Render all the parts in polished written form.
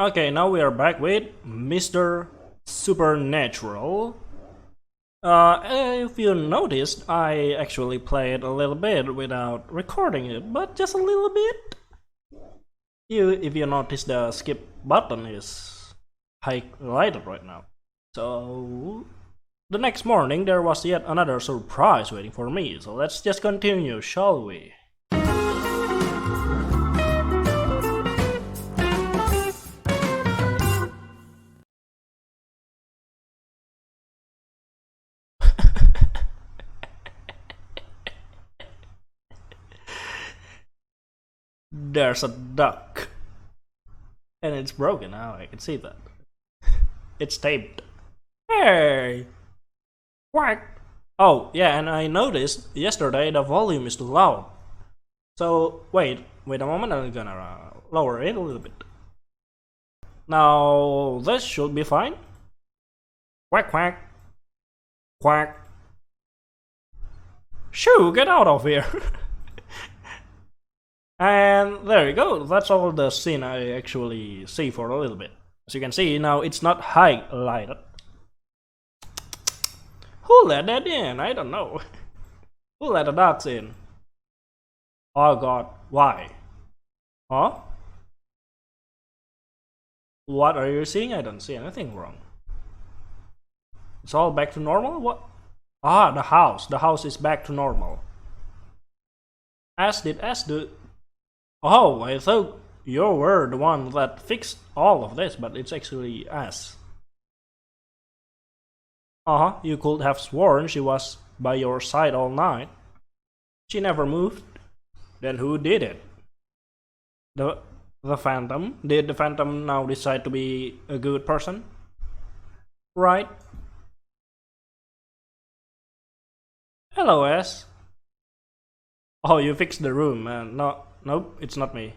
Okay, now we are back with Mr. Supernatural. If you noticed, I actually played a little bit without recording it, but just a little bit. If you notice, the skip button is highlighted right now. So the next morning there was yet another surprise waiting for me. So let's just continue, shall we? There's a duck. And it's broken now, I can see that. It's taped. Hey! Quack! Oh, yeah, and I noticed yesterday the volume is too loud. So, wait a moment, I'm gonna lower it a little bit. Now, this should be fine. Quack, quack. Quack. Shoo, get out of here! And there you go, that's all the scene I actually see for a little bit. As you can see, now it's not highlighted. Who let that in? I don't know. Who let the dogs in? Oh god, why? Huh? What are you seeing? I don't see anything wrong. It's all back to normal? What? Ah, the house. The house is back to normal. As did Oh, I thought you were the one that fixed all of this, but it's actually us. You could have sworn she was by your side all night. She never moved. Then who did it? The Phantom? Did the Phantom now decide to be a good person? Right? Hello, S. Oh, you fixed the room, man. No, nope, it's not me.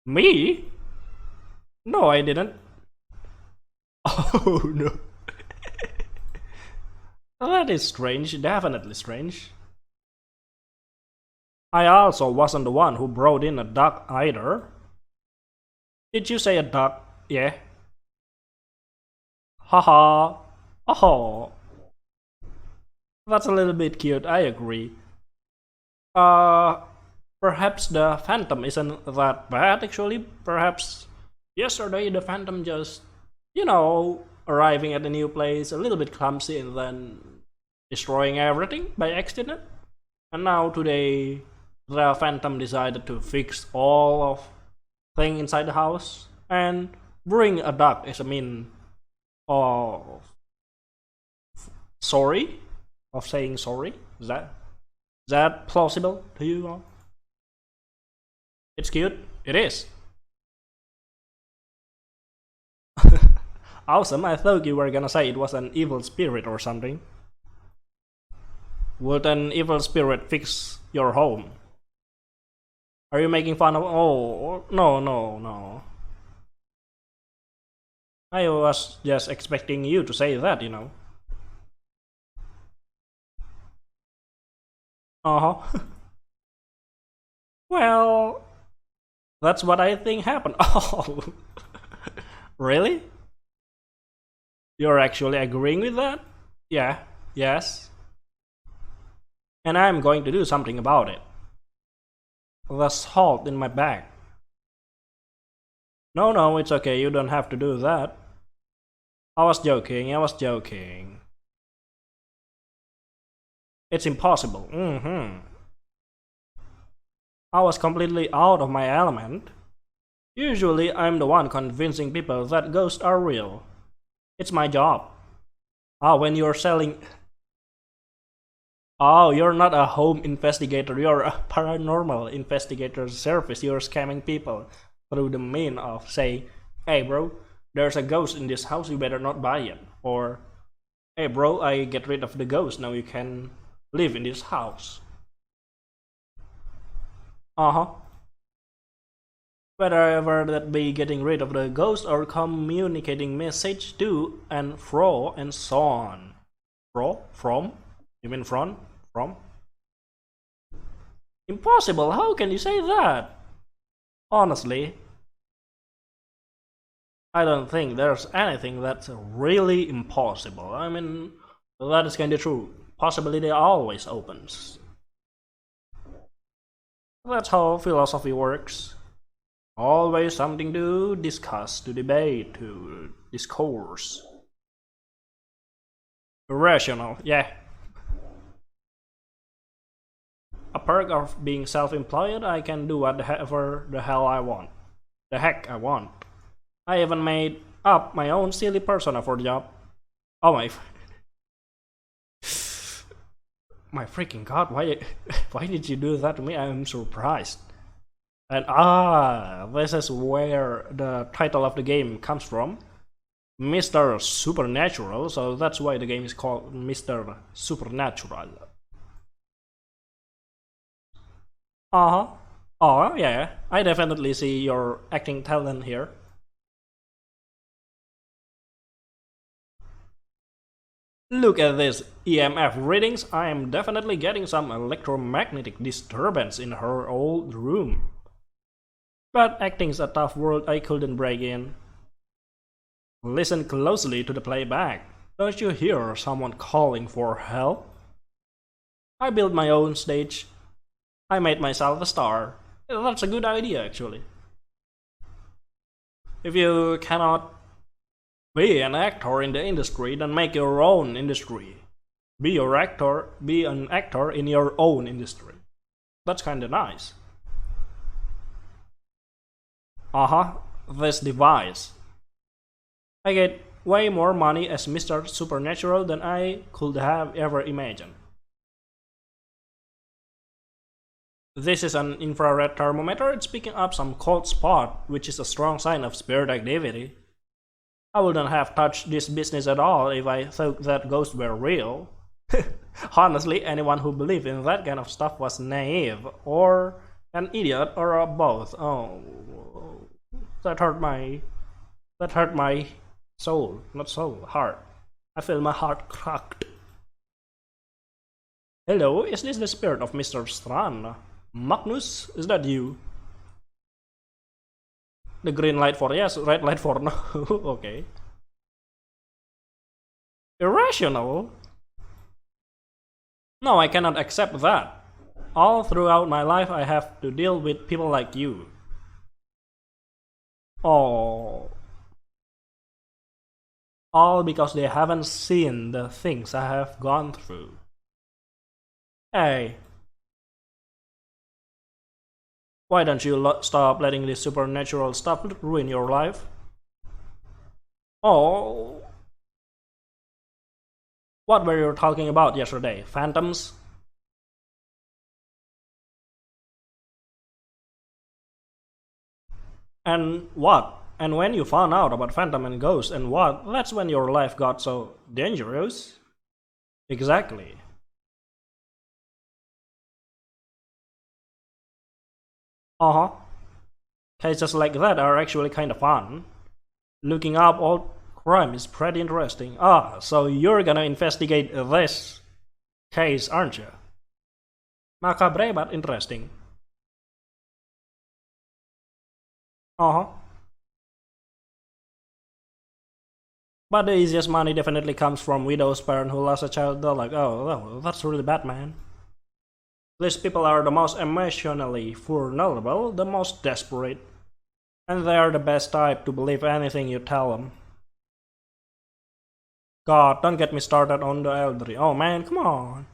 Me? No, I didn't. Oh no. That is strange, definitely strange. I also wasn't the one who brought in a duck either. Did you say a duck? Yeah. Haha. Oh. That's a little bit cute, I agree. Perhaps the Phantom isn't that bad actually. Perhaps yesterday the Phantom just, arriving at a new place a little bit clumsy and then destroying everything by accident. And now today the Phantom decided to fix all of things inside the house and bring a duck as a mean of saying sorry. Is that plausible to you all? It's cute. It is. Awesome. I thought you were gonna say it was an evil spirit or something. Would an evil spirit fix your home? Are you making fun of? Oh, no. I was just expecting you to say that, Well, that's what I think happened. Oh, really? You're actually agreeing with that? Yeah, yes. And I'm going to do something about it. The salt in my bag. No, it's okay, you don't have to do that. I was joking. It's impossible. I was completely out of my element. Usually I'm the one convincing people that ghosts are real. It's my job. When you're selling... you're not a home investigator, you're a paranormal investigator service. You're scamming people through the mean of saying, hey bro, there's a ghost in this house, you better not buy it. Or, hey bro, I get rid of the ghost, now you can live in this house. Whether that be getting rid of the ghost or communicating message to and fro and so on. From? You mean from? Impossible, how can you say that? Honestly. I don't think there's anything that's really impossible. I mean, that is kinda true. Possibility always opens. That's how philosophy works. Always something to discuss, to debate, to discourse. Irrational, yeah. A perk of being self-employed, I can do whatever the hell I want. The heck I want. I even made up my own silly persona for the job. Oh my freaking god, why did you do that to me? I'm surprised. And this is where the title of the game comes from. Mr. Supernatural, so that's why the game is called Mr. Supernatural. Uh-huh. Oh, yeah, I definitely see your acting talent here. Look at this EMF readings. I am definitely getting some electromagnetic disturbance in her old room. But acting's a tough world I couldn't break in. Listen closely to the playback. Don't you hear someone calling for help? I built my own stage. I made myself a star. That's a good idea, actually. If you cannot be an actor in the industry, then make your own industry. Be an actor in your own industry. That's kinda nice. This device. I get way more money as Mr. Supernatural than I could have ever imagined. This is an infrared thermometer. It's picking up some cold spot, which is a strong sign of spirit activity. I wouldn't have touched this business at all if I thought that ghosts were real. Honestly, anyone who believed in that kind of stuff was naive, or an idiot, or both. Oh, that hurt my soul, not soul, heart. I feel my heart cracked. Hello, is this the spirit of Mr. Strand? Magnus, is that you? The green light for yes, red light for no. Okay. Irrational? No, I cannot accept that. All throughout my life I have to deal with people like you. Oh. All because they haven't seen the things I have gone through. Hey. Why don't you stop letting this supernatural stuff ruin your life? Oh. What were you talking about yesterday? Phantoms? And what? And when you found out about Phantom and Ghost and what? That's when your life got so dangerous? Exactly. Cases like that are actually kind of fun. Looking up old crime is pretty interesting. So you're gonna investigate this case, aren't you? Macabre but interesting. But the easiest money definitely comes from widow's parent who lost a child. They're like, oh, that's really bad, man. These people are the most emotionally vulnerable, the most desperate. And they are the best type to believe anything you tell them. God, don't get me started on the elderly. Oh man, come on.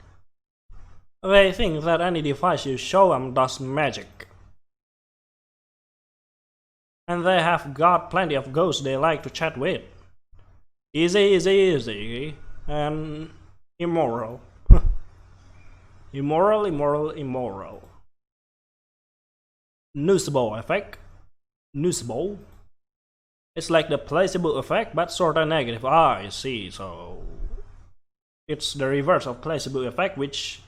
They think that any device you show them does magic. And they have got plenty of ghosts they like to chat with. Easy. And immoral. Immoral. Nocebo effect. Nocebo. It's like the placebo effect, but sorta negative. I see, so it's the reverse of placebo effect, which,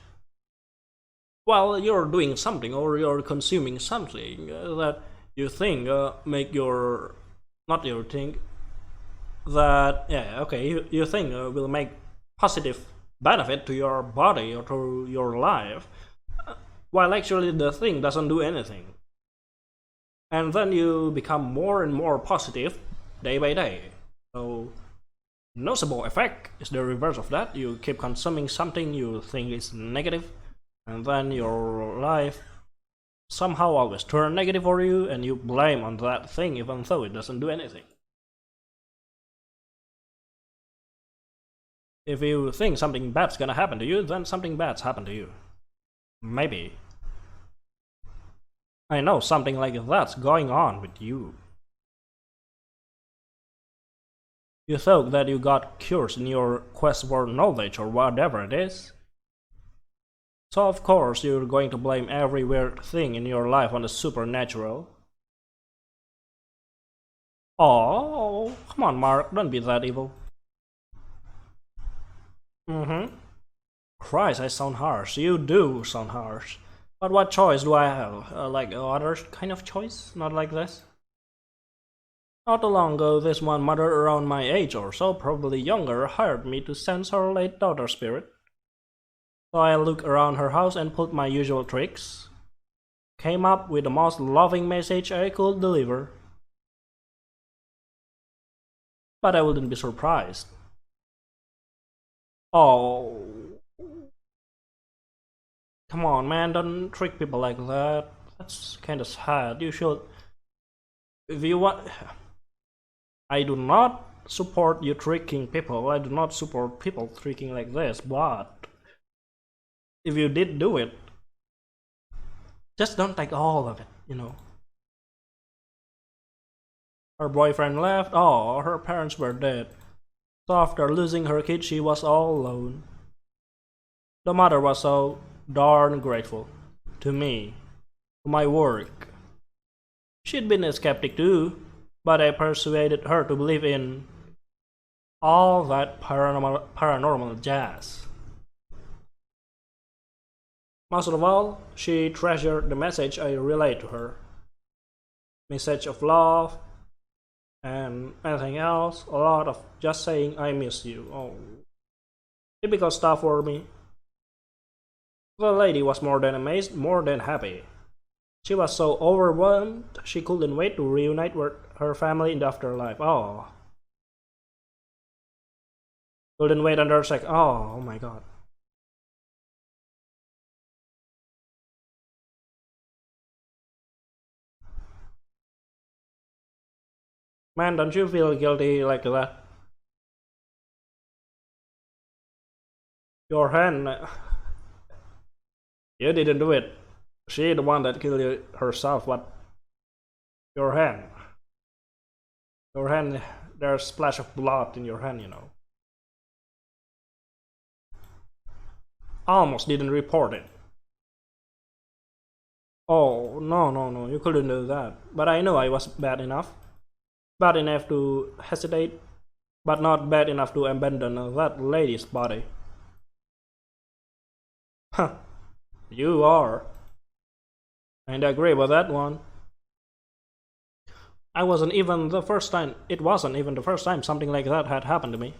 well, you're doing something or you're consuming something that you think make your, not your think, that, yeah, okay, you think will make positive benefit to your body or to your life, while actually the thing doesn't do anything. And then you become more and more positive, and then you think, okay, you think will make positive benefit to your body or to your life, while actually the thing doesn't do anything. And then you become more and more positive, and then you think, okay, you think will make positive benefit to your body or to your life, while actually the thing doesn't do anything. And then you become more and more positive, day by day. So notable effect is the reverse of that. You keep consuming something you think is negative, and then your life somehow always turn negative for you, and you blame on that thing even though it doesn't do anything. If you think something bad's gonna happen to you, then something bad's happened to you. Maybe. I know something like that's going on with you. You thought that you got cures in your quest for knowledge or whatever it is. So of course you're going to blame every weird thing in your life on the supernatural. Oh, come on Mark, don't be that evil. Christ, I sound harsh. You do sound harsh. But what choice do I have? Like other kind of choice? Not like this? Not too long ago, this one mother around my age or so, probably younger, hired me to sense her late daughter's spirit. So I looked around her house and pulled my usual tricks. Came up with the most loving message I could deliver. But I wouldn't be surprised. Oh. Come on, man, don't trick people like that. That's kinda sad. You should... If you want... I do not support you tricking people. I do not support people tricking like this, but... If you did do it, just don't take all of it, you know. Her boyfriend left. Oh, her parents were dead. So after losing her kid, she was all alone. The mother was so darn grateful to me, to my work. She'd been a skeptic too, but I persuaded her to believe in all that paranormal jazz. Most of all, she treasured the message I relayed to her. Message of love, and anything else, a lot of just saying I miss you. Oh, typical stuff for me. The lady was more than amazed, more than happy. She was so overwhelmed, she couldn't wait to reunite with her family in the afterlife. Oh. Couldn't wait another sec. Oh my god. Man, don't you feel guilty like that? Your hand... You didn't do it. She the one that killed you herself, but... Your hand. Your hand, there's a splash of blood in your hand, you know. Almost didn't report it. Oh, no, you couldn't do that. But I know I was bad enough. Bad enough to hesitate, but not bad enough to abandon that lady's body. Huh, you are. And I agree with that one. It wasn't even the first time something like that had happened to me.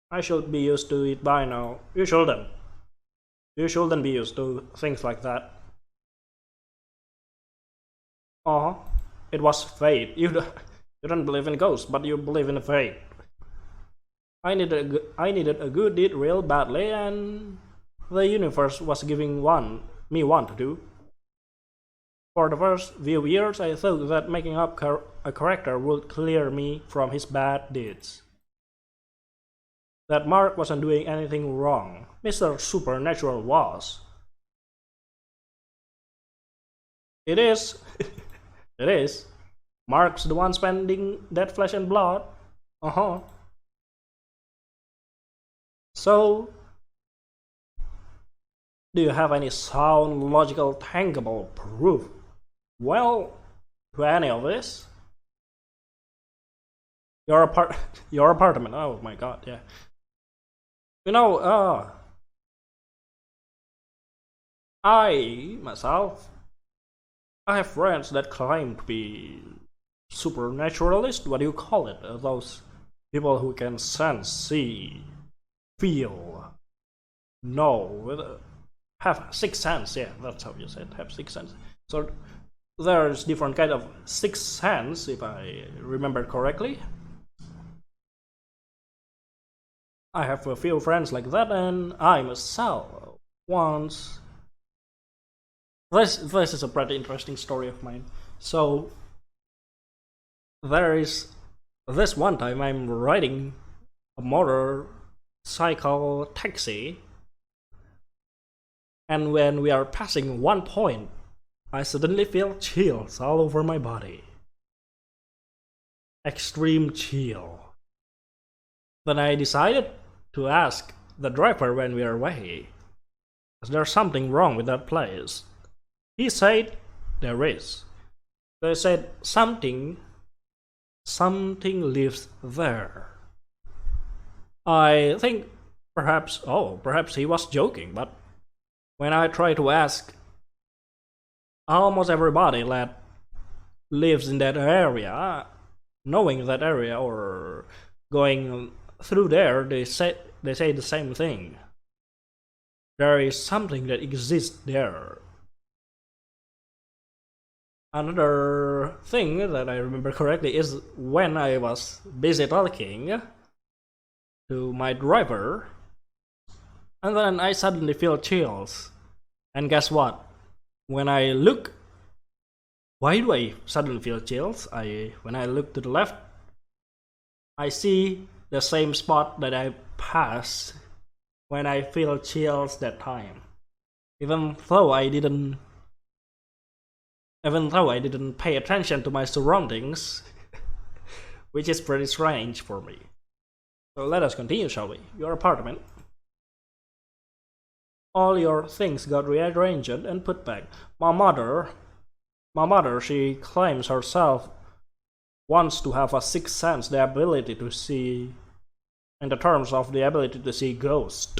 I should be used to it by now. You shouldn't. You shouldn't be used to things like that. It was fate. You don't believe in ghosts, but you believe in fate. I needed a good deed real badly, and the universe was giving me one to do. For the first few years, I thought that making up a character would clear me from his bad deeds. That Mark wasn't doing anything wrong. Mr. Supernatural was. It is. It is. Mark's the one spending that flesh and blood. So, do you have any sound, logical, tangible proof? Well, to any of this? Your apartment. Oh my god, yeah. You know, I have friends that claim to be supernaturalist. What do you call it? Those people who can sense, see, feel, know, have sixth sense. Yeah, that's how you say it. Have sixth sense. So there's different kind of sixth sense, if I remember correctly. I have a few friends like that, and I myself once. This is a pretty interesting story of mine. So there is this one time I'm riding a motorcycle taxi, and when we are passing one point, I suddenly feel chills all over my body. Extreme chill. Then I decided to ask the driver when we are away, is there something wrong with that place? He said there is. They said something lives there. I think perhaps he was joking, but when I try to ask almost everybody that lives in that area, knowing that area or going through there, they say the same thing. There is something that exists there. Another thing that I remember correctly is when I was busy talking to my driver, and then I suddenly feel chills. And guess what? When I look, why do I suddenly feel chills? When I look to the left, I see the same spot that I passed when I feel chills that time. Even though I didn't pay attention to my surroundings, which is pretty strange for me. So let us continue, shall we? Your apartment. All your things got rearranged and put back. My mother, she claims herself wants to have a sixth sense, the ability to see, in the terms of the ability to see ghosts.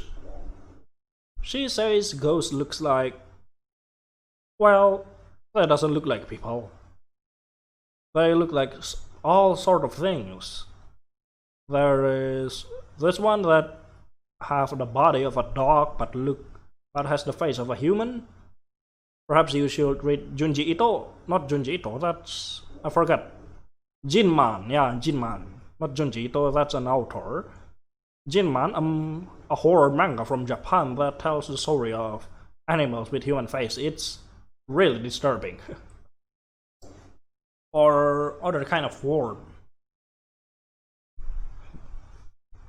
She says ghost looks like, well, that doesn't look like people. They look like all sort of things. There is this one that have the body of a dog but has the face of a human. Perhaps you should read Junji Ito. Not Junji Ito, that's, I forgot. Jinman, yeah, Jinman. Not Junji Ito, that's an author. Jinman, a horror manga from Japan that tells the story of animals with human face. It's really disturbing. Or other kind of word.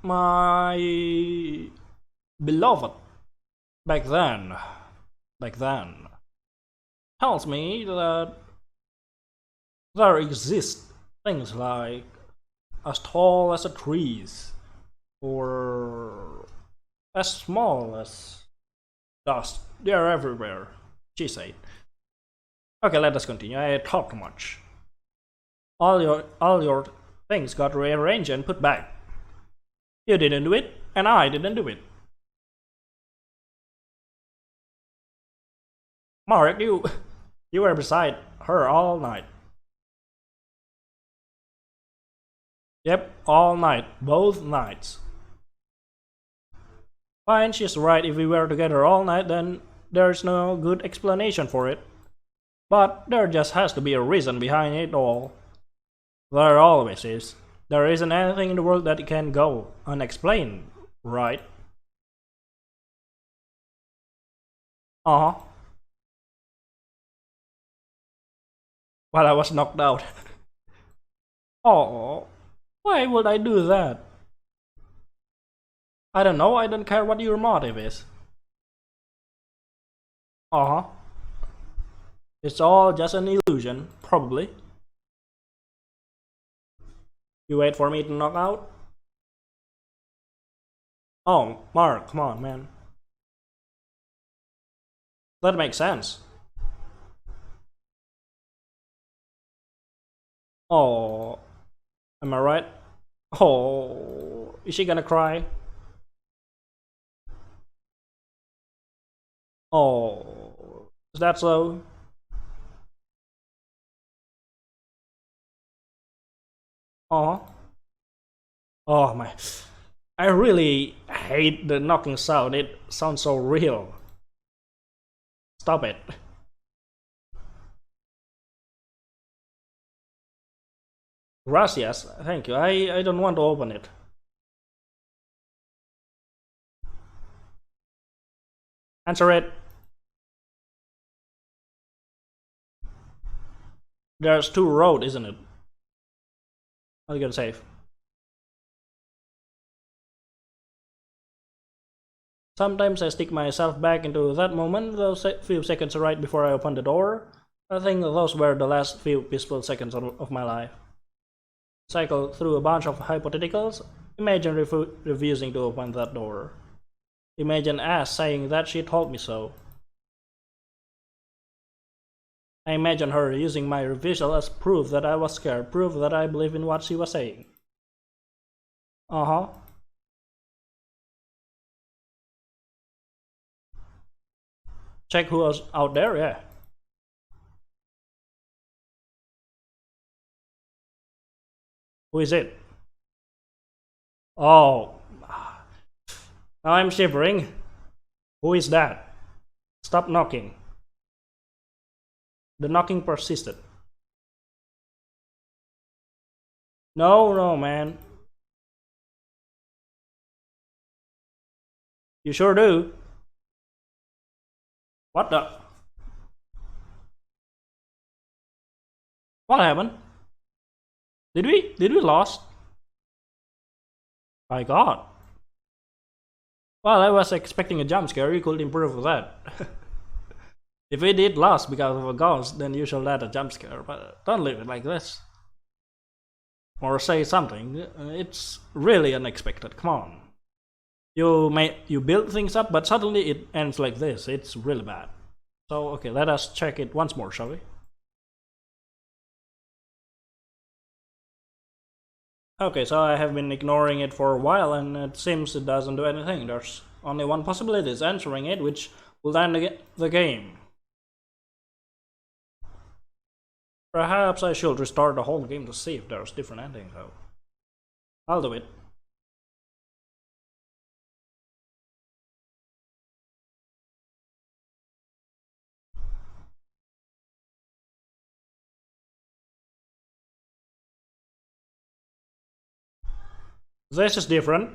My beloved back then tells me that there exist things like as tall as a trees or as small as dust. They are everywhere, she said. Okay, let us continue. I talk too much. All your things got rearranged and put back. You didn't do it, and I didn't do it. Mark, you were beside her all night. Yep, all night, both nights. Fine, she's right. If we were together all night, then there's no good explanation for it. But there just has to be a reason behind it all. There always is. There isn't anything in the world that can go unexplained, right? Uh-huh. While I was knocked out. Oh, why would I do that? I don't know, I don't care what your motive is. Uh-huh. It's all just an illusion, probably. You wait for me to knock out? Oh, Mark, come on, man. That makes sense. Oh, am I right? Oh, is she gonna cry? Oh, is that so? Oh, oh my! I really hate the knocking sound. It sounds so real. Stop it. Gracias, thank you. I don't want to open it. Answer it. There's two road, isn't it? I'll get safe. Sometimes I stick myself back into that moment, those few seconds right before I open the door. I think those were the last few peaceful seconds of my life. Cycle through a bunch of hypotheticals. Imagine refusing to open that door. Imagine Ash saying that she told me so. I imagine her using my refusal as proof that I was scared, proof that I believe in what she was saying. Uh-huh. Check who was out there, yeah. Who is it? Oh. Now I'm shivering. Who is that? Stop knocking. The knocking persisted. No, man. You sure do. What the? What happened? Did we lost? My god. Well, I was expecting a jump scare. You could improve that. If we did lost because of a ghost, then you should add a jump scare. But don't leave it like this. Or say something. It's really unexpected. Come on. You build things up, but suddenly it ends like this. It's really bad. So okay, let us check it once more, shall we? Okay, so I have been ignoring it for a while, and it seems it doesn't do anything. There's only one possibility, is answering it, which will end the game. Perhaps I should restart the whole game to see if there's different ending, though. I'll do it. This is different.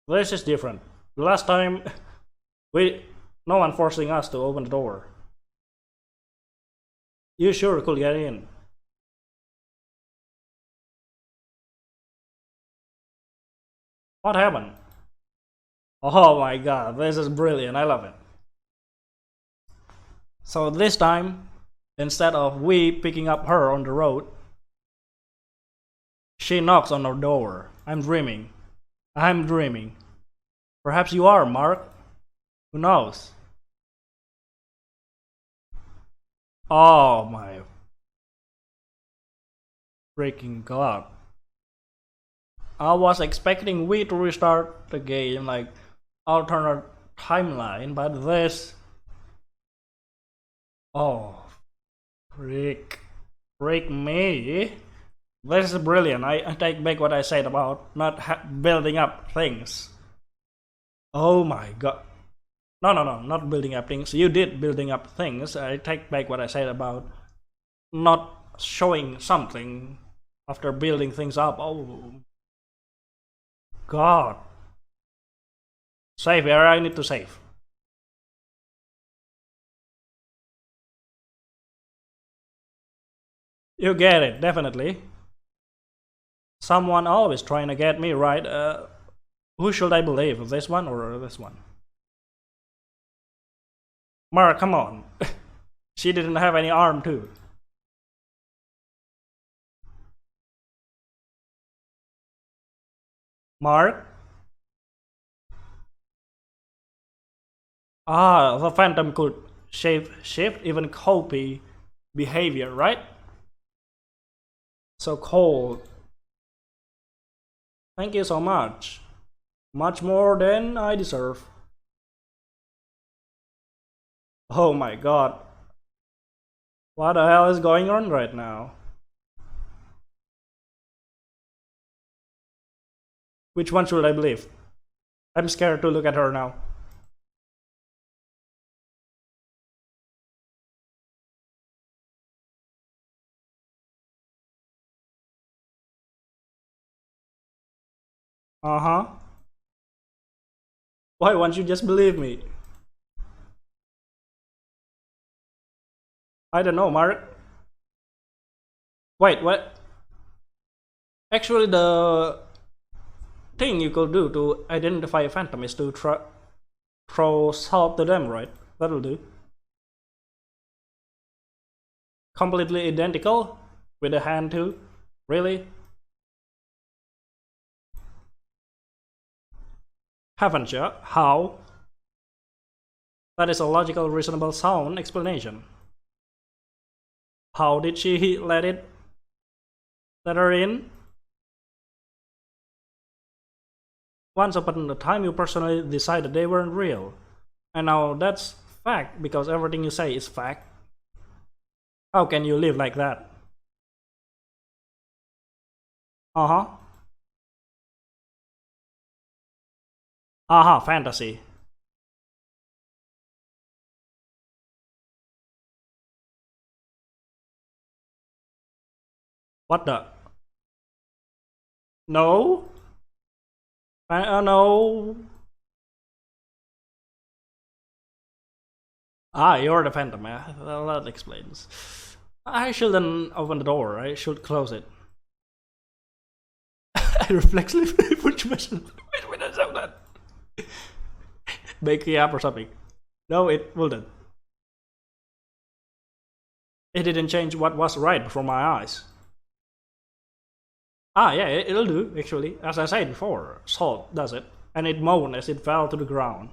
This is different. The last time, no one forcing us to open the door. You sure could get in. What happened? Oh my god, this is brilliant. I love it. So this time, instead of we picking up her on the road, she knocks on our door. I'm dreaming. I'm dreaming. Perhaps you are, Mark. Who knows? Oh my freaking god. I was expecting we to restart the game, like alternate timeline, but this. Oh, freak me. This is brilliant. I take back what I said about not building up things. Oh my god. No, not building up things. You did building up things. I take back what I said about not showing something after building things up. Oh god. Save here, I need to save. You get it, definitely. Someone always trying to get me, right? Who should I believe? This one or this one? Mark, come on. She didn't have any arm too. Mark? Ah, the phantom could shift, even copy behavior, right? So cold. Thank you so much. Much more than I deserve. Oh my god. What the hell is going on right now? Which one should I believe? I'm scared to look at her now. Uh-huh. Why won't you just believe me? I don't know, Mark. Wait, what? Actually, the thing you could do to identify a phantom is to throw salt to them, right? That'll do. Completely identical? With a hand too? Really? Haven't you? How? That is a logical, reasonable, sound explanation. How did she let her in? Once upon a time you personally decided they weren't real. And now that's fact because everything you say is fact. How can you live like that? Uh-huh. Uh-huh, fantasy. What the? No? No. Ah, you're the phantom, yeah. Well, that explains. I shouldn't open the door, I should close it. I reflexively put myself. Wait, I saw that. Make it up or something. No, it wouldn't. It didn't change what was right before my eyes. Ah, yeah, it'll do, actually. As I said before, salt does it. And it moaned as it fell to the ground.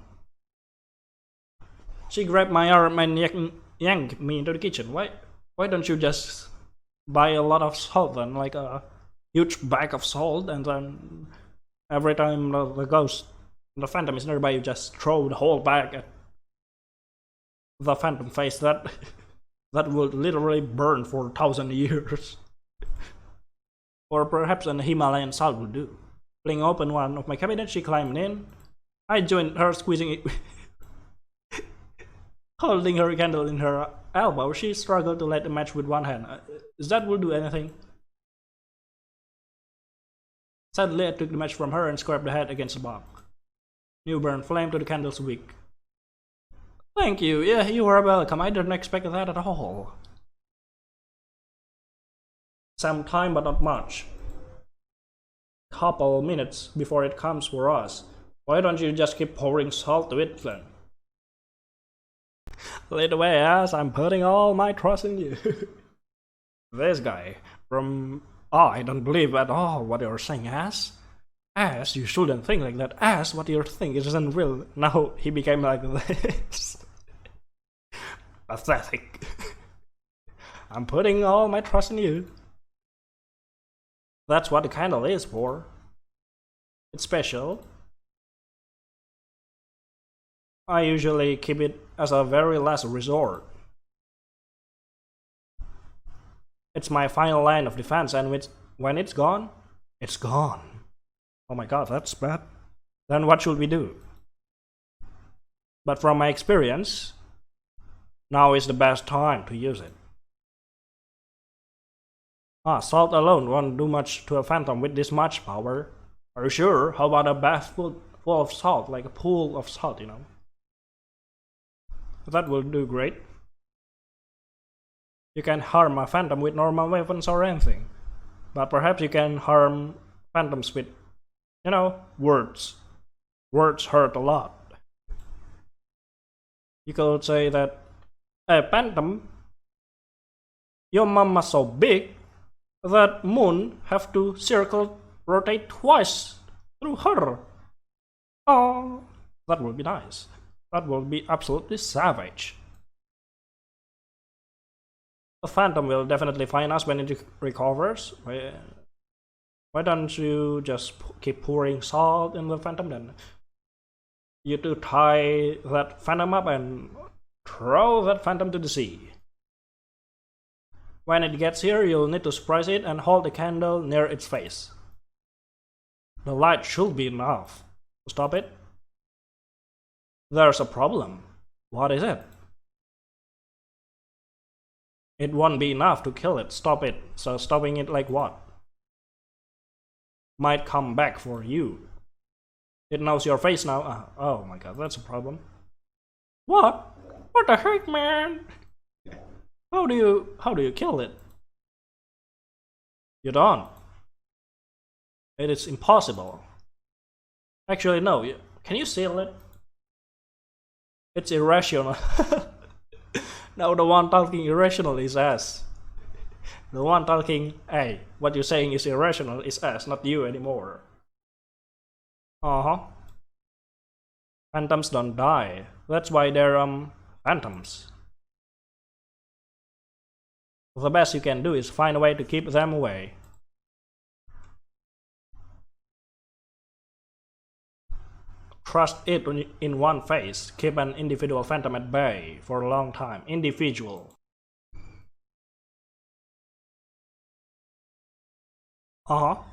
She grabbed my arm and yanked me into the kitchen. Why don't you just buy a lot of salt then, like a huge bag of salt, and then every time the ghost, the phantom is nearby, you just throw the whole bag at the phantom face that that will literally burn for 1,000 years. Or perhaps an Himalayan salt will do. Pulling open one of my cabinets, she climbed in. I joined her, squeezing it. Holding her candle in her elbow, she struggled to light the match with one hand. That will do anything. Suddenly, I took the match from her and scraped the head against the bark. New burn flame to the candle's wick. Thank you. Yeah, you are welcome. I didn't expect that at all. Some time, but not much. Couple minutes before it comes for us. Why don't you just keep pouring salt to it, Flynn? Lead away, ass. I'm putting all my trust in you. This guy from... Oh, I don't believe at all what you're saying, ass. Ass, you shouldn't think like that. Ass, what you're thinking isn't real. Now he became like this. Pathetic. I'm putting all my trust in you. That's what the candle is for. It's special. I usually keep it as a very last resort. It's my final line of defense, and when it's gone, it's gone. Oh my god, that's bad. Then what should we do? But from my experience, now is the best time to use it. Ah, salt alone won't do much to a phantom with this much power. Are you sure? How about a bath full of salt, like a pool of salt, you know? That will do great. You can harm a phantom with normal weapons or anything. But perhaps you can harm phantoms with, you know, words. Words hurt a lot. You could say that, hey, phantom, your mama's so big that moon have to rotate twice through her. Oh, that would be nice. That will be absolutely savage. The phantom will definitely find us when it recovers. Why don't you just keep pouring salt in the phantom then? You two tie that phantom up and throw that phantom to the sea. When it gets here, you'll need to surprise it and hold the candle near its face. The light should be enough to stop it. There's a problem. What is it? It won't be enough to kill it, stop it. So stopping it like what? Might come back for you. It knows your face now. Oh my god, that's a problem. What? What the heck, man? How do you kill it? You don't. It is impossible. Actually, no. Can you seal it? It's irrational. Now the one talking irrational is us. The one talking, hey, what you're saying is irrational is us, not you anymore. Uh-huh. Phantoms don't die. That's why they're phantoms. The best you can do is find a way to keep them away. Trust it in one face. Keep an individual phantom at bay for a long time. Individual.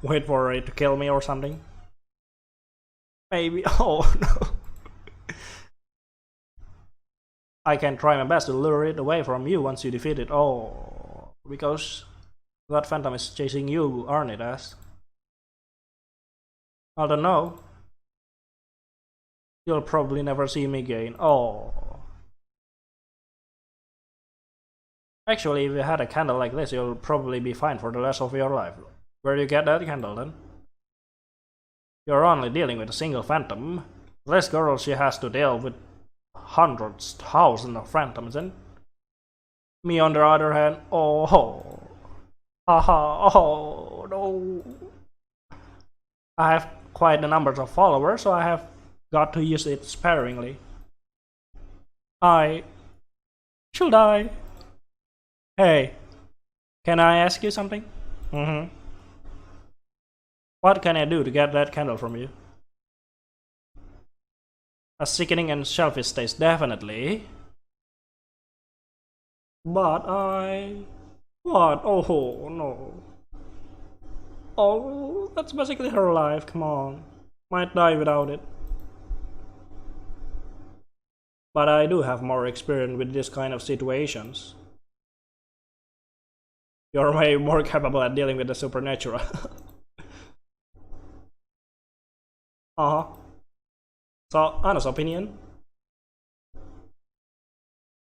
Wait for it to kill me or something. Maybe. Oh no. I can try my best to lure it away from you once you defeat it. Oh, because that phantom is chasing you, aren't it, Ash? I don't know. You'll probably never see me again. Oh. Actually, if you had a candle like this, you'll probably be fine for the rest of your life. Where do you get that candle then? You're only dealing with a single phantom. This girl, she has to deal with hundreds, thousands of phantoms, and me on the other hand, oh, haha, oh no. I have quite a number of followers, so I have got to use it sparingly. Should I? Hey, can I ask you something? What can I do to get that candle from you? A sickening and selfish taste, definitely. But what? Oh no. Oh, that's basically her life, come on. Might die without it. But I do have more experience with this kind of situations. You're way more capable at dealing with the supernatural. So, honest opinion?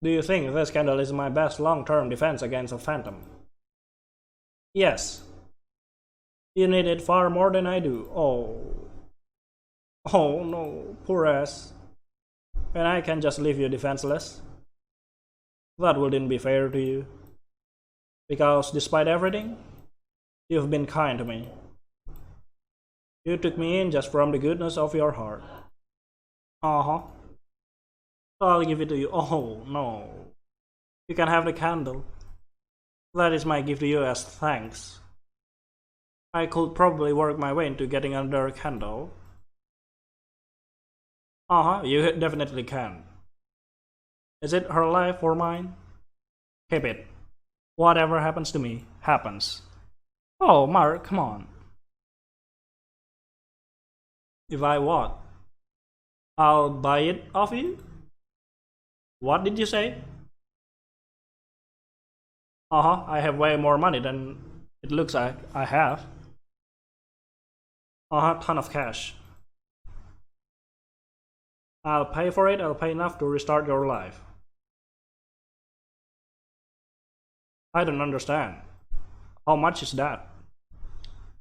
Do you think this candle is my best long-term defense against a phantom? Yes. You need it far more than I do. Oh. Oh no, poor ass. And I can just leave you defenseless? That wouldn't be fair to you. Because despite everything, you've been kind to me. You took me in just from the goodness of your heart. So I'll give it to you. Oh no. You can have the candle. That is my gift to you as thanks. I could probably work my way into getting another candle. You definitely can. Is it her life or mine? Keep it. Whatever happens to me, happens. Oh, Mark, come on. If I what? I'll buy it off you? What did you say? I have way more money than it looks like I have. Ton of cash. I'll pay for it, I'll pay enough to restart your life. I don't understand. How much is that?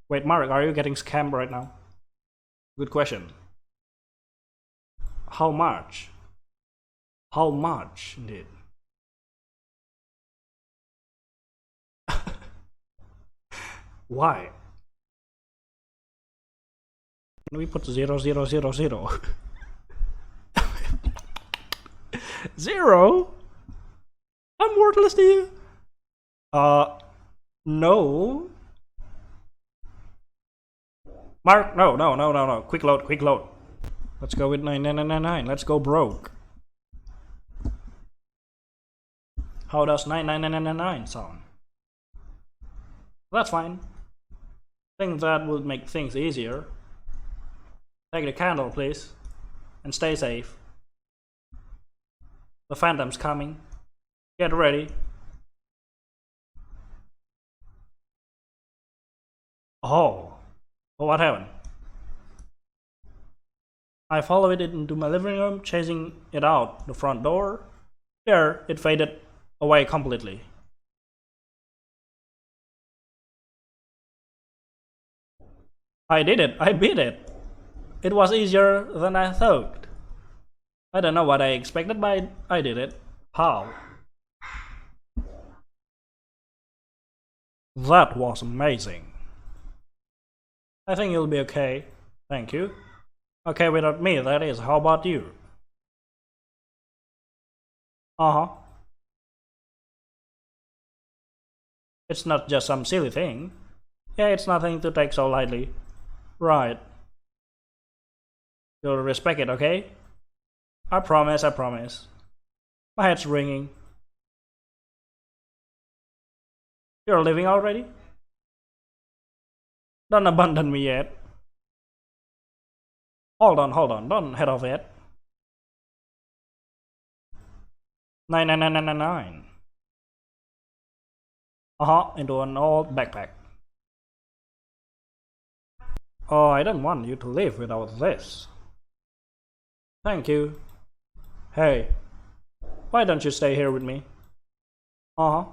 Wait, Mark, are you getting scammed right now? Good question. How much? How much, indeed? Why? Can we put 0, 0, 0, 0? 0? I'm worthless to you? No. Mark, no. Quick load. Let's go with 9999. Let's go broke. How does 99999 sound? That's fine. I think that would make things easier. Take the candle, please. And stay safe. The phantom's coming. Get ready. Oh. What happened? I followed it into my living room, chasing it out the front door. There, it faded away completely. I did it! I beat it! It was easier than I thought. I don't know what I expected, but I did it. How? That was amazing. I think you'll be okay. Thank you. Okay without me, that is. How about you? Uh-huh. It's not just some silly thing. Yeah, it's nothing to take so lightly. Right. You'll respect it, okay? I promise, I promise. My head's ringing. You're leaving already? Don't abandon me yet. Hold on, don't head off yet. 99999. Into an old backpack. Oh, I don't want you to live without this. Thank you. Hey, why don't you stay here with me? Uh-huh.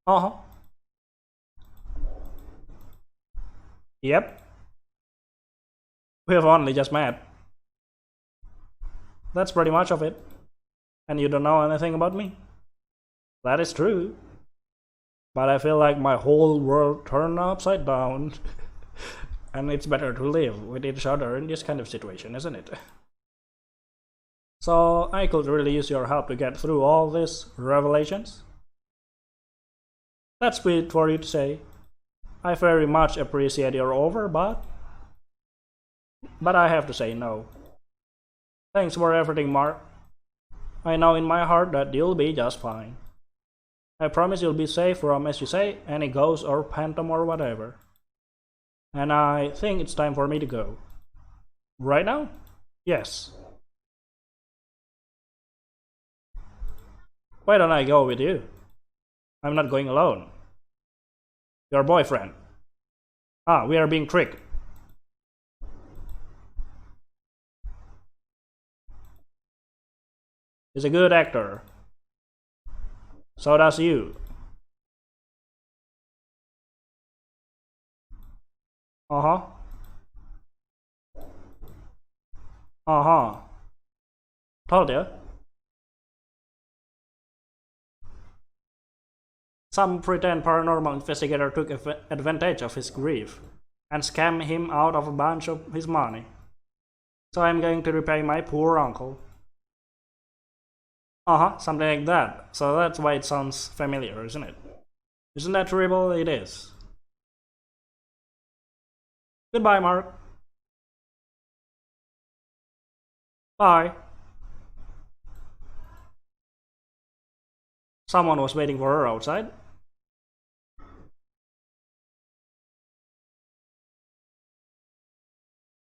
Uh-huh. Yep. We have only just met. That's pretty much of it. And you don't know anything about me. That is true. But I feel like my whole world turned upside down. And it's better to live with each other in this kind of situation, isn't it? So I could really use your help to get through all these revelations. That's sweet for you to say. I very much appreciate your offer, but I have to say no. Thanks for everything, Mark. I know in my heart that you'll be just fine. I promise you'll be safe from, as you say, any ghost or phantom or whatever. And I think it's time for me to go. Right now? Yes. Why don't I go with you? I'm not going alone. Your boyfriend. We are being tricked. He's a good actor. So does you. Uh-huh. Uh-huh. Told you. Some pretend paranormal investigator took advantage of his grief and scammed him out of a bunch of his money. So I'm going to repay my poor uncle. Something like that. So that's why it sounds familiar, isn't it? Isn't that terrible? It is. Goodbye, Mark. Bye. Someone was waiting for her outside.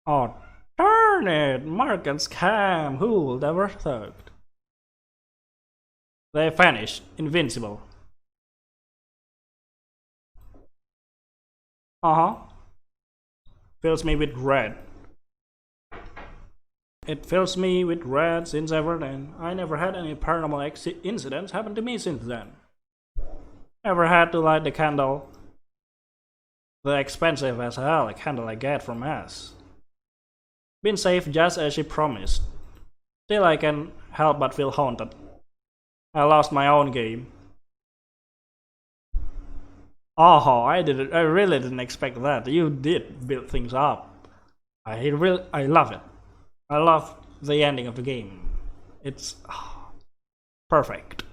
Oh, darn it! Mark and scam. Who would ever thought? They vanished, invincible. Fills me with dread. It fills me with dread since ever then. I never had any paranormal incidents happen to me since then. Never had to light the candle. The expensive as hell candle I get from us. Been safe just as she promised. Still I can't help but feel haunted. I lost my own game. I really didn't expect that. You did build things up. I love it. I love the ending of the game. It's perfect.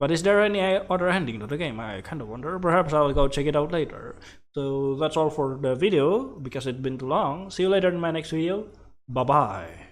But is there any other ending to the game? I kind of wonder. Perhaps I'll go check it out later. So that's all for the video, because it's been too long. See you later in my next video. Bye bye.